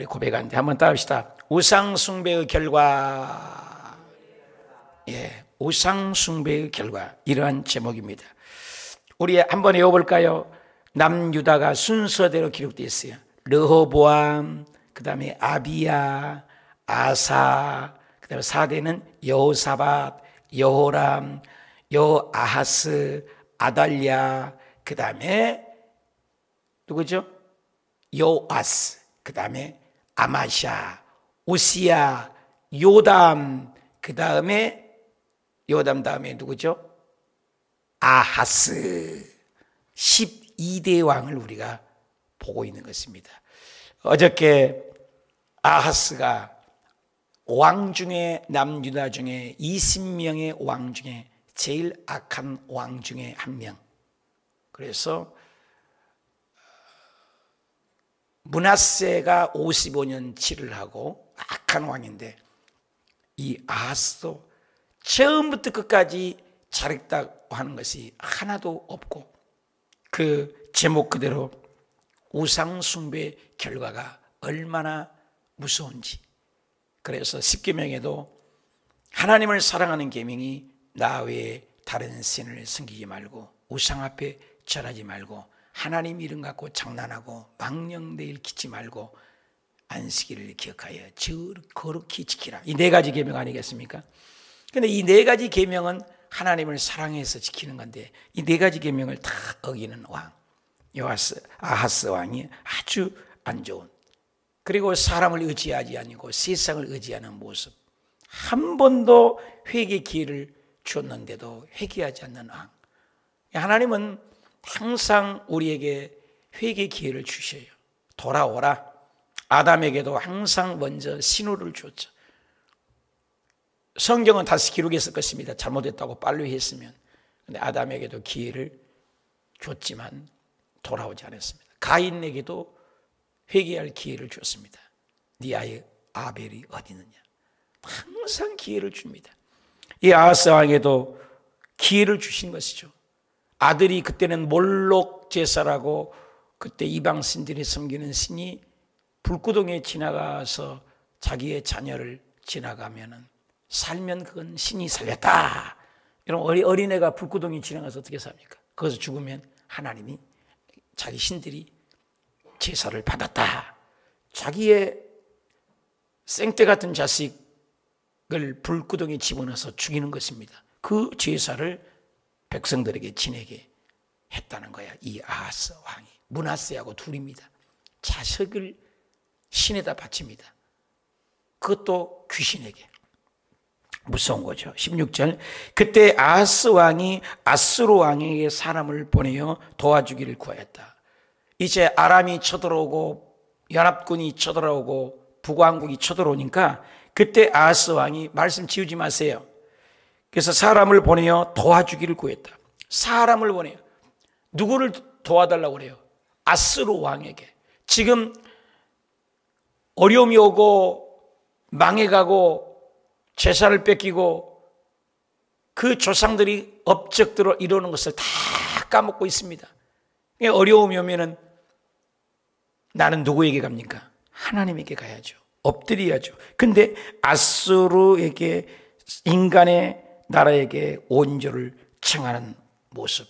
고백하는데 한번 따라합시다. 우상 숭배의 결과. 예, 우상 숭배의 결과. 이러한 제목입니다. 우리 한번 외워볼까요? 남유다가 순서대로 기록되어 있어요. 르호보암, 그 다음에 아비야, 아사, 그 다음에 4대는 여호사밧, 여호람, 여호아하스, 아달랴, 그 다음에 누구죠? 요아스, 그 다음에 아마샤, 우시야, 요담, 그 다음에 요담 다음에 누구죠? 아하스. 12대 왕을 우리가 보고 있는 것입니다. 어저께 아하스가 왕 중에, 남유다 중에 20명의 왕 중에 제일 악한 왕 중에 한 명. 그래서 므낫세가 55년 치를 하고 악한 왕인데, 이 아하스도 처음부터 끝까지 잘했다고 하는 것이 하나도 없고, 그 제목 그대로 우상 숭배 결과가 얼마나 무서운지. 그래서 십계명에도 하나님을 사랑하는 계명이 나 외에 다른 신을 섬기지 말고, 우상 앞에 절하지 말고, 하나님 이름 갖고 장난하고 망령되일 기치 말고, 안식일을 기억하여 거룩히 지키라. 이 4가지 계명 아니겠습니까? 근데 이 4가지 계명은 하나님을 사랑해서 지키는 건데, 이 4가지 계명을 다 어기는 왕, 아하스 왕이 아주 안 좋은, 그리고 사람을 의지하지 아니고 세상을 의지하는 모습, 한 번도 회개 기회를 줬는데도 회개하지 않는 왕. 하나님은 항상 우리에게 회개 기회를 주셔요. 돌아오라. 아담에게도 항상 먼저 신호를 줬죠. 성경은 다시 기록했을 것입니다. 잘못했다고 빨리했으면. 근데 아담에게도 기회를 줬지만 돌아오지 않았습니다. 가인에게도 회개할 기회를 줬습니다. 네 아이 아벨이 어디 있느냐. 항상 기회를 줍니다. 이 아하스 왕에도 기회를 주신 것이죠. 아들이 그때는 몰록 제사라고, 그때 이방 신들이 섬기는 신이 불구덩이에 지나가서 자기의 자녀를 지나가면은 살면 그건 신이 살렸다. 이런 어린애가 불구덩이 지나가서 어떻게 삽니까? 거기서 죽으면 하나님이, 자기 신들이 제사를 받았다. 자기의 생떼 같은 자식을 불구덩이에 집어넣어서 죽이는 것입니다. 그 제사를 백성들에게 지내게 했다는 거야. 이 아하스 왕이. 므낫세하고 둘입니다. 자식을 신에다 바칩니다. 그것도 귀신에게. 무서운 거죠. 16절. 그때 아하스 왕이 아수르 왕에게 사람을 보내어 도와주기를 구하였다. 이제 아람이 쳐들어오고 연합군이 쳐들어오고 북왕국이 쳐들어오니까 그때 아하스 왕이 말씀 지우지 마세요. 그래서 사람을 보내어 도와주기를 구했다. 사람을 보내요. 누구를 도와달라고 그래요? 아수르 왕에게. 지금 어려움이 오고 망해가고 제사를 뺏기고 그 조상들이 업적들을 이루는 것을 다 까먹고 있습니다. 어려움이 오면은 나는 누구에게 갑니까? 하나님에게 가야죠. 엎드려야죠. 근데 아수르에게, 인간의 나라에게 온조를 청하는 모습.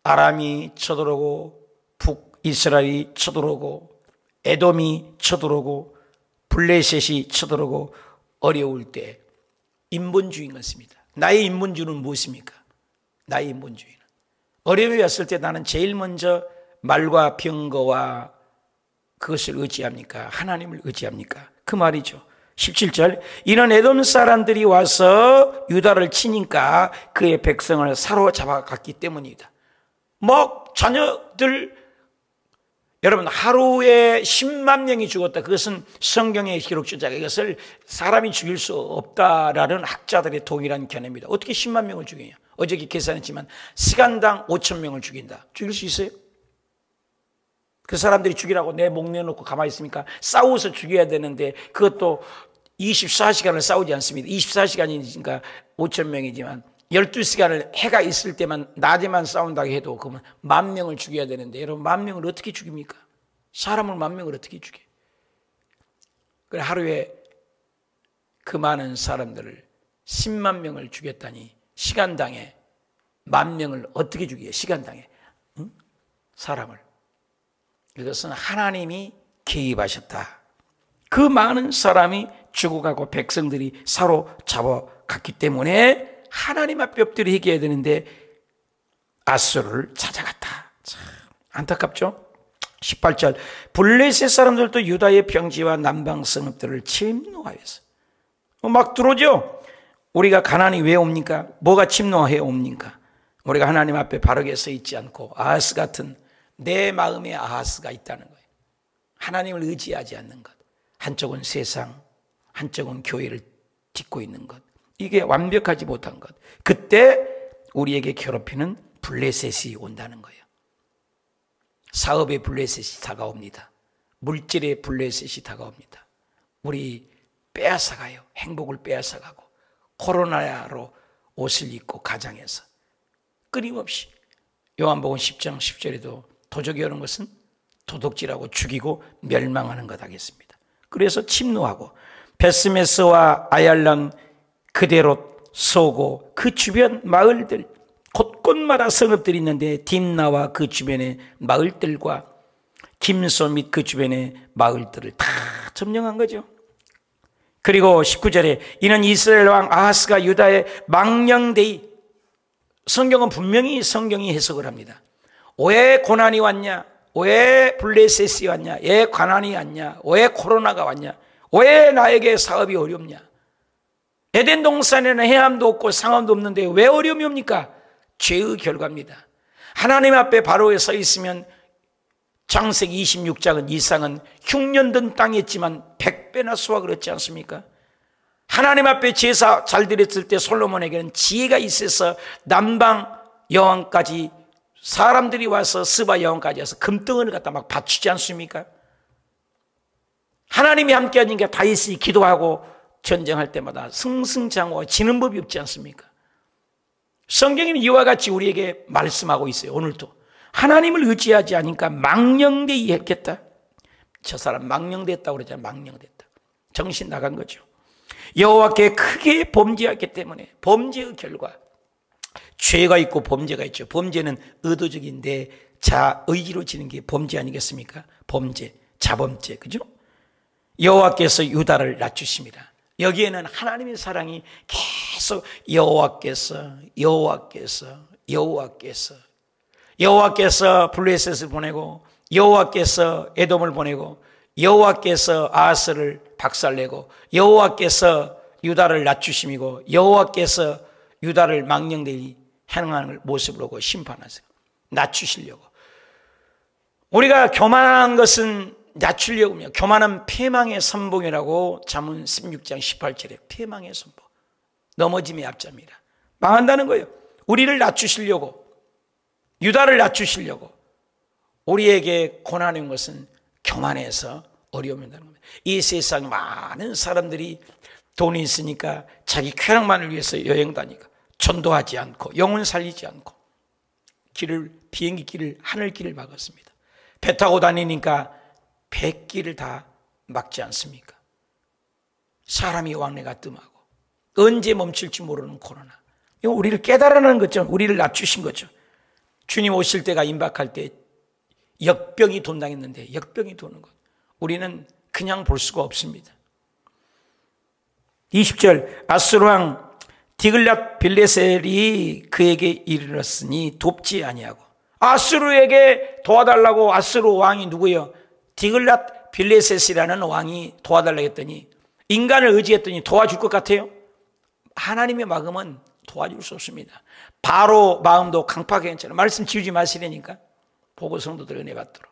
아람이 쳐들어오고 북이스라엘이 쳐들어오고 에돔이 쳐들어오고 블레셋이 쳐들어오고 어려울 때 인본주의인 것입니다. 나의 인본주의는 무엇입니까? 나의 인본주의는 어려움이 왔을 때 나는 제일 먼저 말과 병거와 그것을 의지합니까? 하나님을 의지합니까? 그 말이죠. 17절. 이런 에돔 사람들이 와서 유다를 치니까 그의 백성을 사로잡아 갔기 때문이다. 자녀들, 여러분, 하루에 10만 명이 죽었다. 그것은 성경의 기록주자가 이것을 사람이 죽일 수 없다라는 학자들의 동일한 견해입니다. 어떻게 10만 명을 죽이냐? 어저께 계산했지만 시간당 5천 명을 죽인다. 죽일 수 있어요? 그 사람들이 죽이라고 내 목 내놓고 가만히 있습니까? 싸워서 죽여야 되는데 그것도 24시간을 싸우지 않습니다. 24시간이니까 5천 명이지만 12시간을 해가 있을 때만 낮에만 싸운다고 해도 그러면 10,000명을 죽여야 되는데, 여러분 10,000명을 어떻게 죽입니까? 사람을 10,000명을 어떻게 죽여요? 그래 하루에 그 많은 사람들을 10만 명을 죽였다니 시간당에 10,000명을 어떻게 죽여요? 시간당에 사람을. 이것은 하나님이 개입하셨다. 그 많은 사람이 죽어가고 백성들이 사로잡아갔기 때문에 하나님 앞에 엎드려 해야 되는데 아수르를 찾아갔다. 참 안타깝죠? 18절 블레셋 사람들도 유다의 평지와 남방 성읍들을 침노하였어. 막 들어오죠. 우리가 가나안이 왜 옵니까? 뭐가 침노해 옵니까? 우리가 하나님 앞에 바르게 서 있지 않고 아하스 같은 내 마음에 아하스가 있다는 거예요. 하나님을 의지하지 않는 것. 한쪽은 세상, 한쪽은 교회를 짓고 있는 것. 이게 완벽하지 못한 것. 그때 우리에게 괴롭히는 블레셋이 온다는 거예요. 사업의 블레셋이 다가옵니다. 물질의 블레셋이 다가옵니다. 우리 빼앗아가요. 행복을 빼앗아가고 코로나로 옷을 입고 가장해서 끊임없이 요한복음 10장 10절에도 도적이 오는 것은 도둑질하고 죽이고 멸망하는 것 하겠습니다. 그래서 침노하고 베스메스와 아얄란 그대로 소고 그 주변 마을들 곳곳마다 성읍들이 있는데 딥나와 그 주변의 마을들과 김소 및 그 주변의 마을들을 다 점령한 거죠. 그리고 19절에 이는 이스라엘 왕 아하스가 유다의 망령되이 성경은 분명히 성경이 해석을 합니다. 왜 고난이 왔냐? 왜 블레셋이 왔냐? 왜 가난이 왔냐? 왜 코로나가 왔냐? 왜 나에게 사업이 어렵냐? 에덴 동산에는 해암도 없고 상암도 없는데 왜 어려움이 옵니까? 죄의 결과입니다. 하나님 앞에 바로 서 있으면 창세기 26장은 이상은 흉년든 땅이었지만 100배나 수확을 얻지 않습니까? 하나님 앞에 제사 잘 드렸을 때 솔로몬에게는 지혜가 있어서 남방 여왕까지 사람들이 와서 스바 여왕까지 와서 금덩어리를 갖다 막 바치지 않습니까? 하나님이 함께 하니까 다윗이 기도하고 전쟁할 때마다 승승장구하고 지는 법이 없지 않습니까? 성경은 이와 같이 우리에게 말씀하고 있어요. 오늘도 하나님을 의지하지 않으니까 망령되이 했겠다. 저 사람 망령됐다고 그러잖아요. 망령됐다. 정신 나간 거죠. 여호와께 크게 범죄했기 때문에 범죄의 결과 죄가 있고 범죄가 있죠. 범죄는 의도적인데 자의지로 지는 게 범죄 아니겠습니까? 범죄, 자범죄, 그죠? 여호와께서 유다를 낮추십니다. 여기에는 하나님의 사랑이 계속 여호와께서 블레셋을 보내고 여호와께서 에돔을 보내고 여호와께서 아하스를 박살내고 여호와께서 유다를 낮추심이고 여호와께서 유다를 망령되이 행하는 모습으로 심판하세요. 낮추시려고. 우리가 교만한 것은 낮추려고 합니다. 교만은 패망의 선봉이라고 잠언 16장 18절에 패망의 선봉. 넘어짐의 앞자입니다. 망한다는 거예요. 우리를 낮추시려고, 유다를 낮추시려고 우리에게 고난이 온 것은 교만해서 어려움이 온다는 겁니다. 이 세상 많은 사람들이 돈이 있으니까 자기 쾌락만을 위해서 여행 다니고 전도하지 않고 영혼 살리지 않고 비행기 길을 하늘길을 막았습니다. 배 타고 다니니까 배길을 다 막지 않습니까? 사람이 왕래가 뜸하고 언제 멈출지 모르는 코로나. 이거 우리를 깨달으라는 거죠. 우리를 낮추신 거죠. 주님 오실 때가 임박할 때 역병이 돈당했는데 역병이 도는 것. 우리는 그냥 볼 수가 없습니다. 20절 아수르 왕 디글랏 빌레셀이 그에게 이르렀으니 돕지 아니하고. 아수르에게 도와달라고 아수르 왕이 누구예요? 디글랏 빌레셋이라는 왕이 도와달라고 했더니 인간을 의지했더니 도와줄 것 같아요? 하나님의 마음은 도와줄 수 없습니다. 바로 마음도 강팍하게 했잖아요. 말씀 지우지 마시라니까. 보고 성도들 은혜 받도록.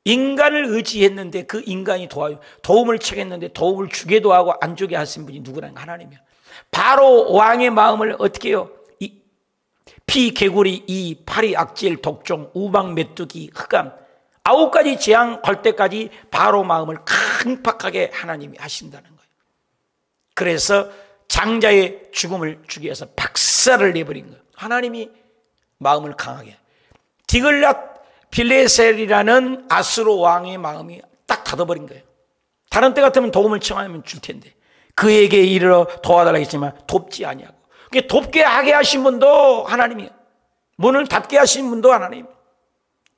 인간을 의지했는데 그 인간이 도움을 청했는데 도움을 주게도 하고 안 주게 하신 분이 누구랑 하나님이야. 바로 왕의 마음을 어떻게 해요? 피, 개구리, 이, 파리, 악질, 독종, 우박, 메뚜기, 흑암 9가지 재앙 걸 때까지 바로 마음을 강팍하게 하나님이 하신다는 거예요. 그래서 장자의 죽음을 주기 위해서 박살을 내버린 거예요. 하나님이 마음을 강하게. 디글랏 빌레셀이라는 아수르 왕의 마음이 딱 닫아버린 거예요. 다른 때 같으면 도움을 청하면 줄 텐데 그에게 이르러 도와달라고 했지만 돕지 아니하고, 돕게 하게 하신 분도 하나님이에요. 문을 닫게 하신 분도 하나님.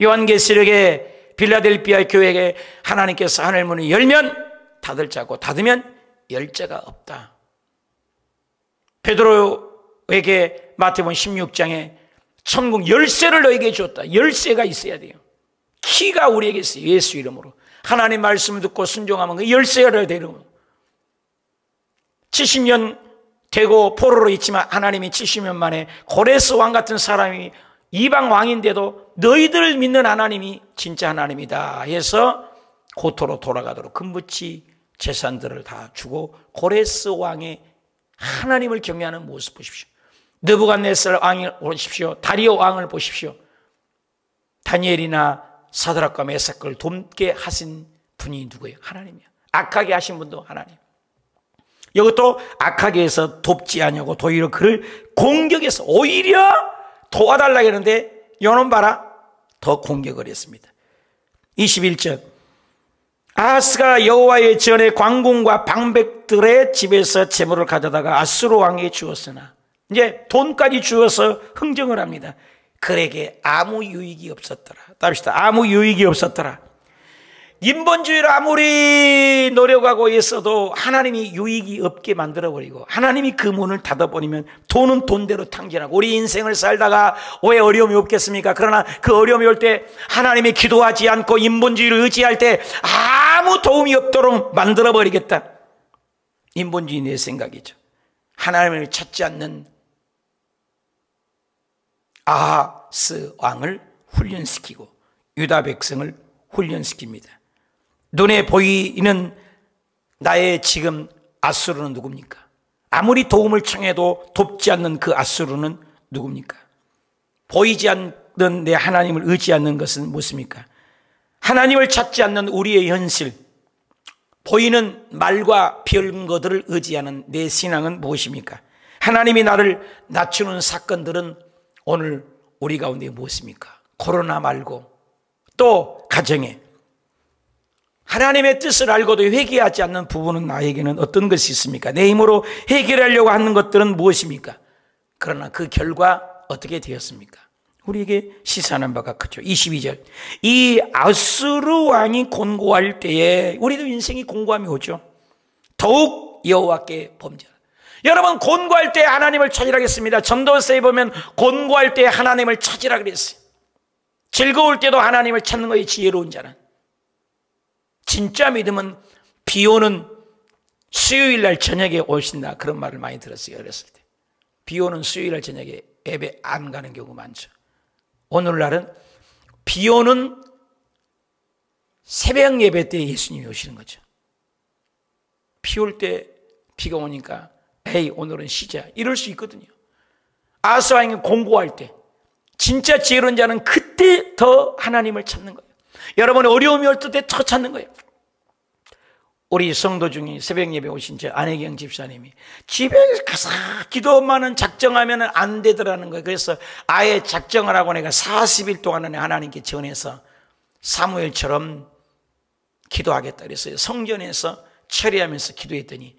요한계시록에 빌라델피아 교회에게 하나님께서 하늘문을 열면 닫을 자고 닫으면 열 자가 없다. 베드로에게 마태복음 16장에 천국 열쇠를 너에게 줬다. 열쇠가 있어야 돼요. 키가 우리에게 있어요. 예수 이름으로 하나님 말씀을 듣고 순종하면 그 열쇠가 되는. 70년 되고 포로로 있지만 하나님이 70년 만에 고레스 왕 같은 사람이 이방 왕인데도 너희들 믿는 하나님이 진짜 하나님이다 해서 고토로 돌아가도록 금붙이 재산들을 다 주고 고레스 왕의 하나님을 경외하는 모습 보십시오. 느부갓네살 왕을 보십시오. 다리오 왕을 보십시오. 다니엘이나 사드락과 메삭을 돕게 하신 분이 누구예요? 하나님이에요. 악하게 하신 분도 하나님. 이것도 악하게 해서 돕지 않냐고 도리어 그를 공격해서 오히려 도와달라고 했는데 요놈 봐라, 더 공격을 했습니다. 21절 아하스가 여호와의 전에 광군과 방백들의 집에서 재물을 가져다가 아수르 왕에게 주었으나, 이제 돈까지 주어서 흥정을 합니다. 그에게 아무 유익이 없었더라. 답시다. 아무 유익이 없었더라. 인본주의를 아무리 노력하고 있어도 하나님이 유익이 없게 만들어버리고 하나님이 그 문을 닫아버리면 돈은 돈대로 탕진하고, 우리 인생을 살다가 왜 어려움이 없겠습니까? 그러나 그 어려움이 올 때 하나님이 기도하지 않고 인본주의를 의지할 때 아무 도움이 없도록 만들어버리겠다. 인본주의 내 생각이죠. 하나님을 찾지 않는 아하스 왕을 훈련시키고 유다 백성을 훈련시킵니다. 눈에 보이는 나의 지금 아수르는 누굽니까? 아무리 도움을 청해도 돕지 않는 그 아수르는 누굽니까? 보이지 않는 내 하나님을 의지하는 것은 무엇입니까? 하나님을 찾지 않는 우리의 현실, 보이는 말과 별거들을 의지하는 내 신앙은 무엇입니까? 하나님이 나를 낮추는 사건들은 오늘 우리 가운데 무엇입니까? 코로나 말고 또 가정에 하나님의 뜻을 알고도 회개하지 않는 부분은 나에게는 어떤 것이 있습니까? 내 힘으로 해결하려고 하는 것들은 무엇입니까? 그러나 그 결과 어떻게 되었습니까? 우리에게 시사하는 바가 크죠. 22절 이 아수르 왕이 곤고할 때에 우리도 인생이 곤고함이 오죠. 더욱 여호와께 범죄하라. 여러분, 곤고할 때 하나님을 찾으라 했습니다. 전도서에 보면 곤고할 때 하나님을 찾으라 그랬어요. 즐거울 때도 하나님을 찾는 것이 지혜로운 자는. 진짜 믿음은 비 오는 수요일 날 저녁에 오신다, 그런 말을 많이 들었어요. 어렸을 때 비 오는 수요일 날 저녁에 예배 안 가는 경우 많죠. 오늘날은 비 오는 새벽 예배 때 예수님이 오시는 거죠. 비 올 때 비가 오니까 에이 오늘은 쉬자 이럴 수 있거든요. 아하스 왕이 공고할 때 진짜 지혜로운 자는 그때 더 하나님을 찾는 거예요. 여러분, 어려움이 올 때 더 찾는 거예요. 우리 성도 중에 새벽 예배 오신 저 안혜경 집사님이 집에 가서 기도만은 작정하면 안 되더라는 거예요. 그래서 아예 작정을 하고 내가 40일 동안은 하나님께 전해서 사무엘처럼 기도하겠다 그랬어요. 성전에서 처리하면서 기도했더니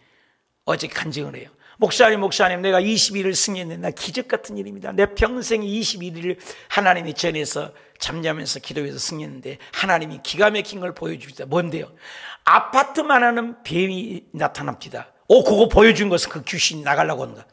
어제 간증을 해요. 목사님 내가 21일 승리했는데 나 기적 같은 일입니다. 내 평생 21일을 하나님이 전해서 잠자면서 기도해서 승리했는데 하나님이 기가 막힌 걸 보여줍니다. 뭔데요? 아파트만 하는 뱀이 나타납니다. 그거 보여준 것은 그 귀신이 나가려고 하는 거야.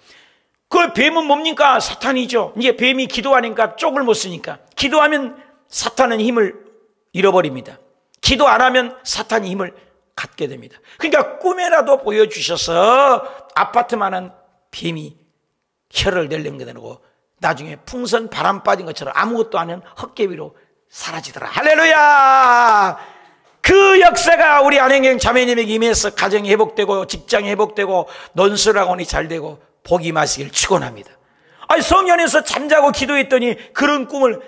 그 뱀은 뭡니까? 사탄이죠. 이제 뱀이 기도하니까 쪽을 못 쓰니까 기도하면 사탄은 힘을 잃어버립니다. 기도 안 하면 사탄이 힘을 갖게 됩니다. 그러니까 꿈에라도 보여주셔서 아파트만한 뱀이 혀를 내려는 게 되고 나중에 풍선 바람 빠진 것처럼 아무것도 안 하는 헛개비로 사라지더라. 할렐루야! 그 역사가 우리 안혜경 자매님에게 임해서 가정이 회복되고 직장이 회복되고 논술학원이 잘 되고 복이 마시길 축원합니다. 아니, 성전에서 잠자고 기도했더니 그런 꿈을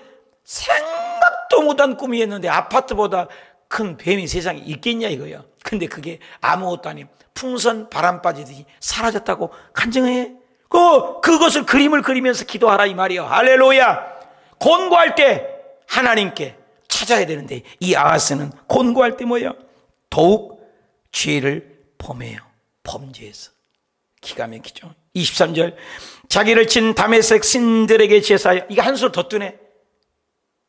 생각도 못한 꿈이었는데 아파트보다 큰 뱀이 세상에 있겠냐 이거예요. 근데 그게 아무것도 아닌 풍선 바람 빠지듯이 사라졌다고 간증해. 그것을 그림을 그리면서 기도하라 이 말이에요. 할렐루야. 곤고할 때 하나님께 찾아야 되는데 이 아하스는 곤고할 때 뭐예요? 더욱 죄를 범해요. 범죄해서. 기가 막히죠. 23절, 자기를 친 다메섹 신들에게 제사하여, 이게 한 술 더 뜨네.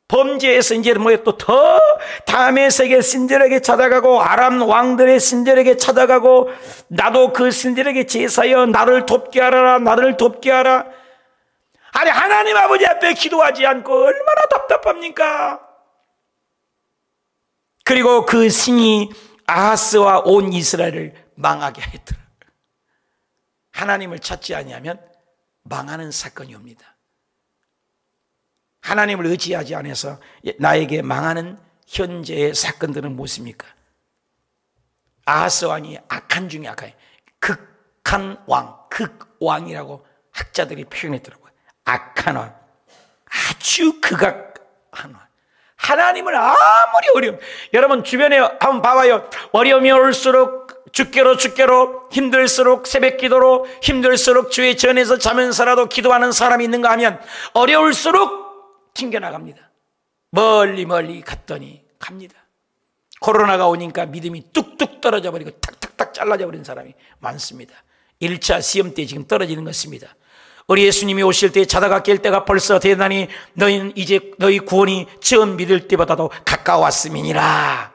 범죄에서 이제 뭐예요? 또 더 다메섹의 신들에게 찾아가고 아람 왕들의 신들에게 찾아가고, 나도 그 신들에게 제사하여 나를 돕게 하라, 나를 돕게 하라. 아니, 하나님 아버지 앞에 기도하지 않고 얼마나 답답합니까? 그리고 그 신이 아하스와 온 이스라엘을 망하게 했더라. 하나님을 찾지 아니하면 망하는 사건이 옵니다. 하나님을 의지하지 않아서 나에게 망하는 현재의 사건들은 무엇입니까? 아하스 왕이 악한 중에 악한, 극한 왕, 극왕이라고 학자들이 표현했더라고요. 악한 왕, 아주 극악한 왕. 하나님을 아무리 여러분 주변에 한번 봐봐요. 어려움이 올수록 죽게로 힘들수록 새벽 기도로, 힘들수록 주의 전에서 자면서라도 기도하는 사람이 있는가 하면 어려울수록 튕겨나갑니다. 멀리 갔더니 갑니다. 코로나가 오니까 믿음이 뚝뚝 떨어져 버리고 탁탁탁 잘라져 버린 사람이 많습니다. 1차 시험 때 지금 떨어지는 것입니다. 우리 예수님이 오실 때 자다가 깰 때가 벌써 대단히 너희는 이제 너희 구원이 처음 믿을 때보다도 가까웠음이니라.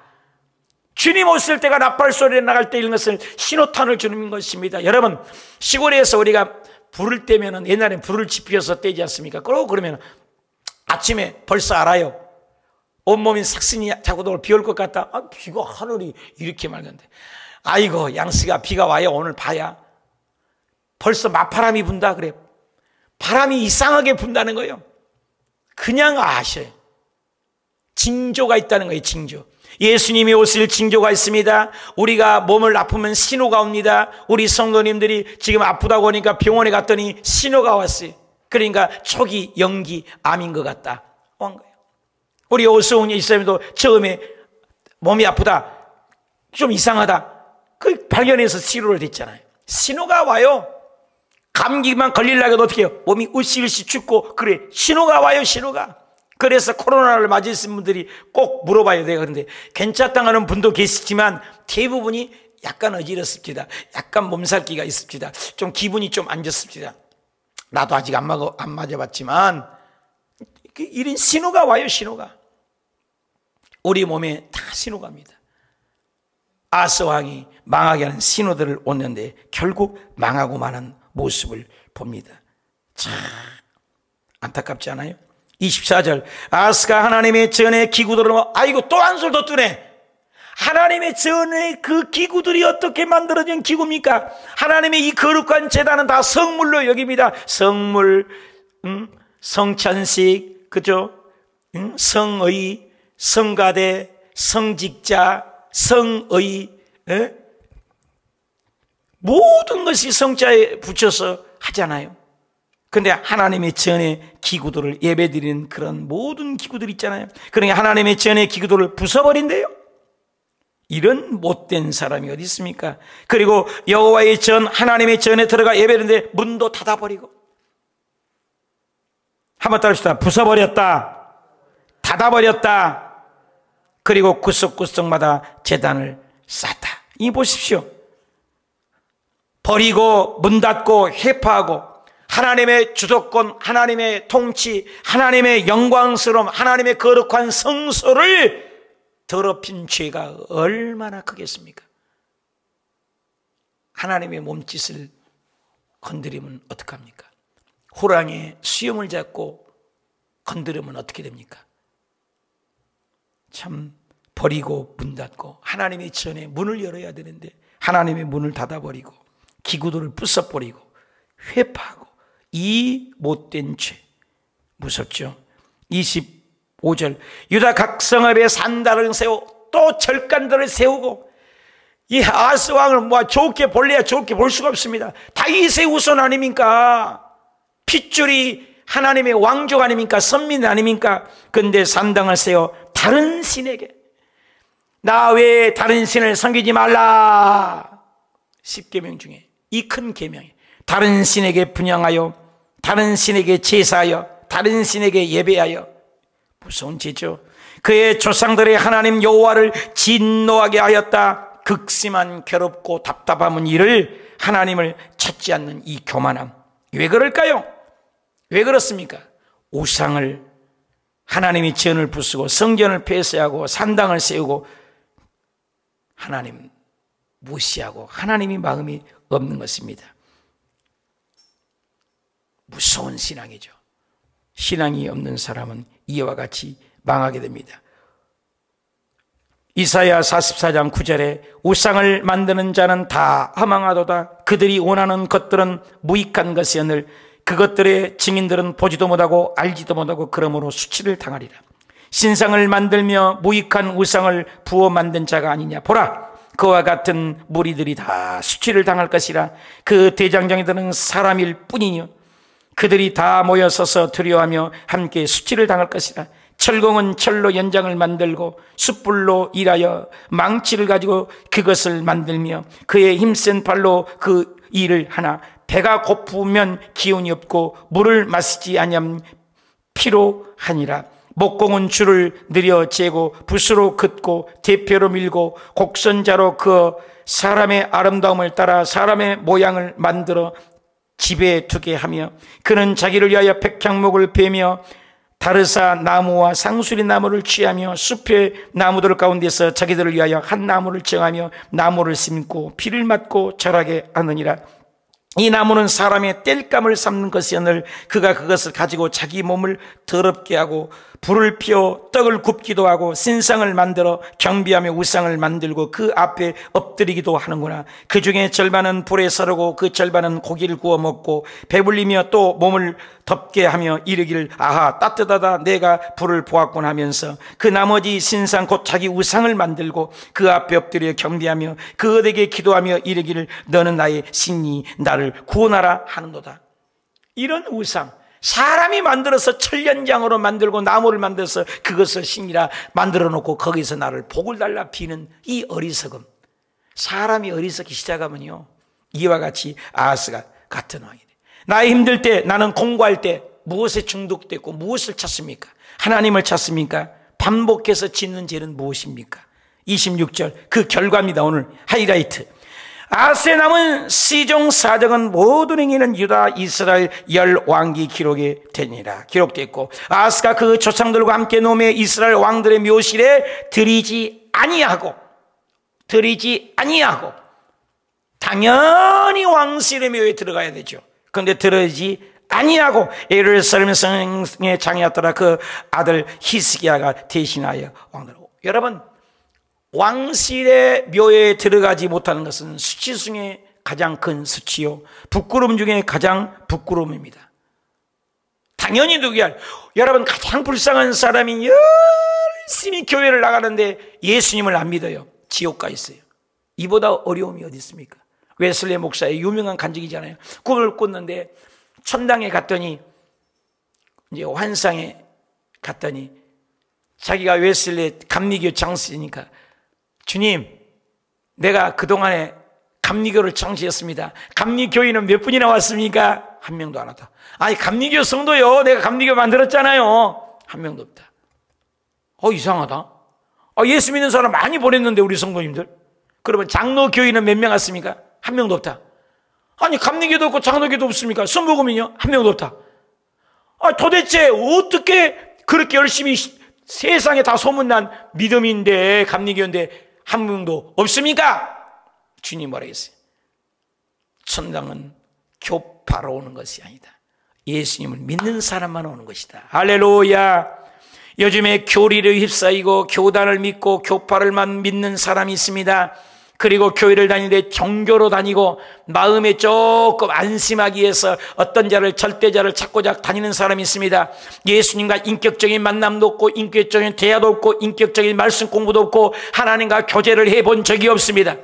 주님 오실 때가 나팔소리에 나갈 때인 것을 신호탄을 주는 것입니다. 여러분, 시골에서 우리가 불을 떼면은, 옛날엔 불을 지피워서 떼지 않습니까? 그러면 아침에 벌써 알아요. 온몸이 삭신이 자꾸 비 올 것 같다. 비가 하늘이 이렇게 맑은데, 아이고 양씨가 비가 와요. 오늘 봐야. 벌써 맞바람이 분다 그래요. 바람이 이상하게 분다는 거예요. 그냥 아셔요. 징조가 있다는 거예요. 징조. 예수님이 오실 징조가 있습니다. 우리가 몸을 아프면 신호가 옵니다. 우리 성도님들이 지금 아프다고 하니까 병원에 갔더니 신호가 왔어요. 그러니까 초기 연기 암인 것 같다 온 거예요. 우리 오수훈 이사님도 처음에 몸이 아프다, 좀 이상하다, 그 발견해서 치료를 했잖아요. 신호가 와요. 감기만 걸리려고 어떻게 해요? 몸이 으쌰으쌰 춥고, 그래, 신호가 와요. 신호가. 그래서 코로나를 맞으신 분들이 꼭 물어봐야 돼요. 그런데 괜찮다고 하는 분도 계시지만 대부분이 약간 어지럽습니다. 약간 몸살기가 있습니다. 좀 기분이 좀 안 좋습니다. 나도 아직 안 맞아봤지만 이런 신호가 와요. 신호가. 우리 몸에 다 신호가 옵니다. 아하스 왕이 망하게 하는 신호들을 오는데 결국 망하고 마는 모습을 봅니다. 참 안타깝지 않아요? 24절, 아하스가 하나님의 전에 기구들을, 아이고 또 한 술 더 뜨네. 하나님의 전에 그 기구들이 어떻게 만들어진 기구입니까? 하나님의 이 거룩한 제단은 다 성물로 여깁니다. 성물, 성찬식, 그죠? 성의, 성가대, 성직자, 성의, 모든 것이 성자에 붙여서 하잖아요. 근데 하나님의 전에 기구들을 예배드리는 그런 모든 기구들 있잖아요. 그러니까 하나님의 전에 기구들을 부숴버린대요. 이런 못된 사람이 어디 있습니까? 그리고 여호와의 전, 하나님의 전에 들어가 예배드리는데 문도 닫아버리고. 한번 따라합시다. 부숴버렸다, 닫아버렸다, 그리고 구석구석마다 제단을 쌓다. 이 보십시오. 버리고 문 닫고 회파하고 하나님의 주도권, 하나님의 통치, 하나님의 영광스러움, 하나님의 거룩한 성소를 더럽힌 죄가 얼마나 크겠습니까? 하나님의 몸짓을 건드리면 어떡합니까? 호랑이의 수염을 잡고 건드리면 어떻게 됩니까? 참 버리고 문 닫고 하나님의 전에 문을 열어야 되는데 하나님의 문을 닫아버리고 기구들을 부숴버리고 회파하고, 이 못된 죄 무섭죠. 25절, 유다 각 성읍에 산당을 세우고 또 절간들을 세우고, 이 아하스 왕을 뭐 좋게 볼래야 좋게 볼 수가 없습니다. 다윗의 후손 아닙니까? 핏줄이 하나님의 왕족 아닙니까? 선민 아닙니까? 근데 산당을 세워 다른 신에게, 나 외에 다른 신을 섬기지 말라. 10계명 중에 이 큰 계명이, 다른 신에게 분향하여, 다른 신에게 제사하여, 다른 신에게 예배하여. 무서운 죄죠. 그의 조상들의 하나님 여호와를 진노하게 하였다. 극심한 괴롭고 답답함은 이를 하나님을 찾지 않는 이 교만함. 왜 그럴까요? 왜 그렇습니까? 우상을, 하나님이 전을 부수고 성전을 폐쇄하고 산당을 세우고 하나님 무시하고 하나님이 마음이 없는 것입니다. 무서운 신앙이죠. 신앙이 없는 사람은 이와 같이 망하게 됩니다. 이사야 44장 9절에 우상을 만드는 자는 다 허망하도다. 그들이 원하는 것들은 무익한 것이오늘 그것들의 증인들은 보지도 못하고 알지도 못하고 그러므로 수치를 당하리라. 신상을 만들며 무익한 우상을 부어 만든 자가 아니냐. 보라, 그와 같은 무리들이 다 수치를 당할 것이라. 그 대장장이들은 사람일 뿐이니 그들이 다 모여서서 두려워하며 함께 수치를 당할 것이라. 철공은 철로 연장을 만들고 숯불로 일하여 망치를 가지고 그것을 만들며 그의 힘센 발로 그 일을 하나. 배가 고프면 기운이 없고 물을 마시지 아니하면 피로하니라. 목공은 줄을 느려 재고 붓으로 긋고 대표로 밀고 곡선자로 그어 사람의 아름다움을 따라 사람의 모양을 만들어 집에 두게 하며 그는 자기를 위하여 백향목을 베며 다르사 나무와 상수리 나무를 취하며 숲의 나무들 가운데서 자기들을 위하여 한 나무를 정하며 나무를 심고 피를 맞고 절하게 하느니라. 이 나무는 사람의 땔감을 삼는 것이오늘 그가 그것을 가지고 자기 몸을 더럽게 하고 불을 피워 떡을 굽기도 하고 신상을 만들어 경비하며 우상을 만들고 그 앞에 엎드리기도 하는구나. 그 중에 절반은 불에 썰고 그 절반은 고기를 구워 먹고 배불리며 또 몸을 덥게 하며 이르기를 아하 따뜻하다 내가 불을 보았군 하면서 그 나머지 신상 곧 자기 우상을 만들고 그 앞에 엎드려 경비하며 그에게 기도하며 이르기를 너는 나의 신이 나를 구원하라 하는도다. 이런 우상, 사람이 만들어서 철연장으로 만들고 나무를 만들어서 그것을 신이라 만들어 놓고 거기서 나를 복을 달라 비는 이 어리석음. 사람이 어리석기 시작하면요 이와 같이 아하스가 같은 왕이 돼. 나의 힘들 때, 나는 공부할 때 무엇에 중독됐고 무엇을 찾습니까? 하나님을 찾습니까? 반복해서 짓는 죄는 무엇입니까? 26절 그 결과입니다. 오늘 하이라이트. 아하스의 남은 시종 사적은 모든 행위는 유다 이스라엘 열 왕기 기록에 되니라. 기록되었고 아하스가 그 조상들과 함께 노매 이스라엘 왕들의 묘실에 들이지 아니하고 당연히 왕실의 묘에 들어가야 되죠. 그런데 들어지 아니하고 예루살렘 성의 장이었더라. 그 아들 히스기야가 대신하여 왕들하고. 여러분, 왕실의 묘에 들어가지 못하는 것은 수치 중에 가장 큰 수치요 부끄러움 중에 가장 부끄러움입니다. 당연히 누구야? 여러분, 가장 불쌍한 사람이 열심히 교회를 나가는데 예수님을 안 믿어요. 지옥 가 있어요. 이보다 어려움이 어디 있습니까? 웨슬리 목사의 유명한 간증이잖아요. 꿈을 꿨는데 천당에 갔더니 이제 환상에 갔더니 자기가 웨슬리 감리교 장수니까 주님, 내가 그동안에 감리교를 창시했습니다. 감리교인은 몇 분이나 왔습니까? 한 명도 안 왔다. 아니, 감리교 성도요, 내가 감리교 만들었잖아요. 한 명도 없다. 이상하다. 예수 믿는 사람 많이 보냈는데 우리 성도님들. 그러면 장로교인은 몇 명 왔습니까? 한 명도 없다. 아니, 감리교도 없고 장로교도 없습니까? 순복음이요? 한 명도 없다. 도대체 어떻게 그렇게 열심히 세상에 다 소문난 믿음인데, 감리교인데 한 명도 없습니까? 주님 뭐라 했어요? 천당은 교파로 오는 것이 아니다. 예수님을 믿는 사람만 오는 것이다. 할렐루야. 요즘에 교리를 휩싸이고 교단을 믿고 교파를만 믿는 사람이 있습니다. 그리고 교회를 다니는데 종교로 다니고 마음에 조금 안심하기 위해서 어떤 자를 절대자를 찾고자 다니는 사람이 있습니다. 예수님과 인격적인 만남도 없고 인격적인 대화도 없고 인격적인 말씀 공부도 없고 하나님과 교제를 해본 적이 없습니다.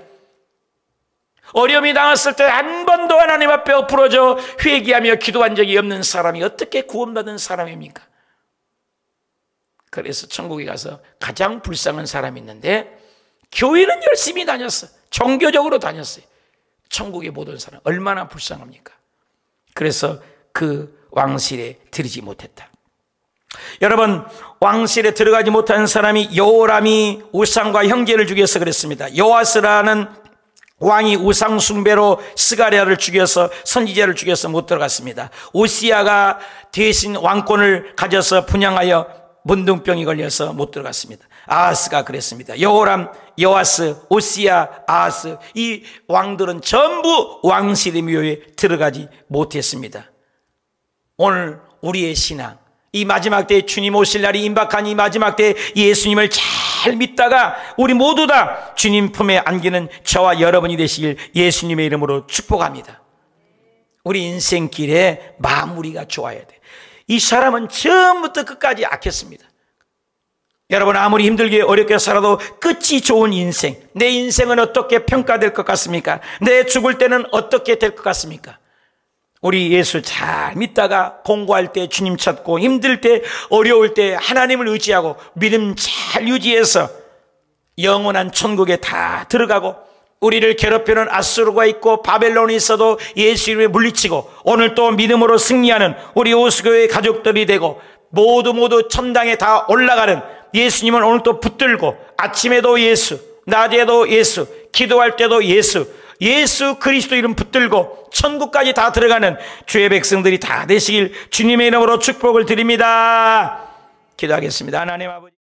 어려움이 당했을 때 한 번도 하나님 앞에 엎으러져 회개하며 기도한 적이 없는 사람이 어떻게 구원받은 사람입니까? 그래서 천국에 가서 가장 불쌍한 사람이 있는데 교회는 열심히 다녔어. 종교적으로 다녔어요. 천국에 못 온 사람 얼마나 불쌍합니까? 그래서 그 왕실에 들이지 못했다. 여러분, 왕실에 들어가지 못한 사람이 여호람이 우상과 형제를 죽여서 그랬습니다. 요아스라는 왕이 우상 숭배로 스가랴를 죽여서, 선지자를 죽여서 못 들어갔습니다. 오시야가 대신 왕권을 가져서 분양하여 문둥병이 걸려서 못 들어갔습니다. 아하스가 그랬습니다. 여호람, 요아스, 오시야, 아하스, 이 왕들은 전부 왕실의 묘에 들어가지 못했습니다. 오늘 우리의 신앙, 이 마지막 때에 주님 오실 날이 임박한 이 마지막 때에 예수님을 잘 믿다가 우리 모두 다 주님 품에 안기는 저와 여러분이 되시길 예수님의 이름으로 축복합니다. 우리 인생길에 마무리가 좋아야 돼. 이 사람은 처음부터 끝까지 악했습니다. 여러분, 아무리 힘들게 어렵게 살아도 끝이 좋은 인생, 내 인생은 어떻게 평가될 것 같습니까? 내 죽을 때는 어떻게 될 것 같습니까? 우리 예수 잘 믿다가 공부할 때 주님 찾고, 힘들 때, 어려울 때 하나님을 의지하고 믿음 잘 유지해서 영원한 천국에 다 들어가고, 우리를 괴롭히는 아수르가 있고 바벨론이 있어도 예수 이름에 물리치고, 오늘 또 믿음으로 승리하는 우리 오수교회 가족들이 되고, 모두 천당에 다 올라가는 예수님은 오늘 또 붙들고, 아침에도 예수, 낮에도 예수, 기도할 때도 예수, 예수 그리스도 이름 붙들고 천국까지 다 들어가는 주의 백성들이 다 되시길 주님의 이름으로 축복을 드립니다. 기도하겠습니다. 하나님 아버지.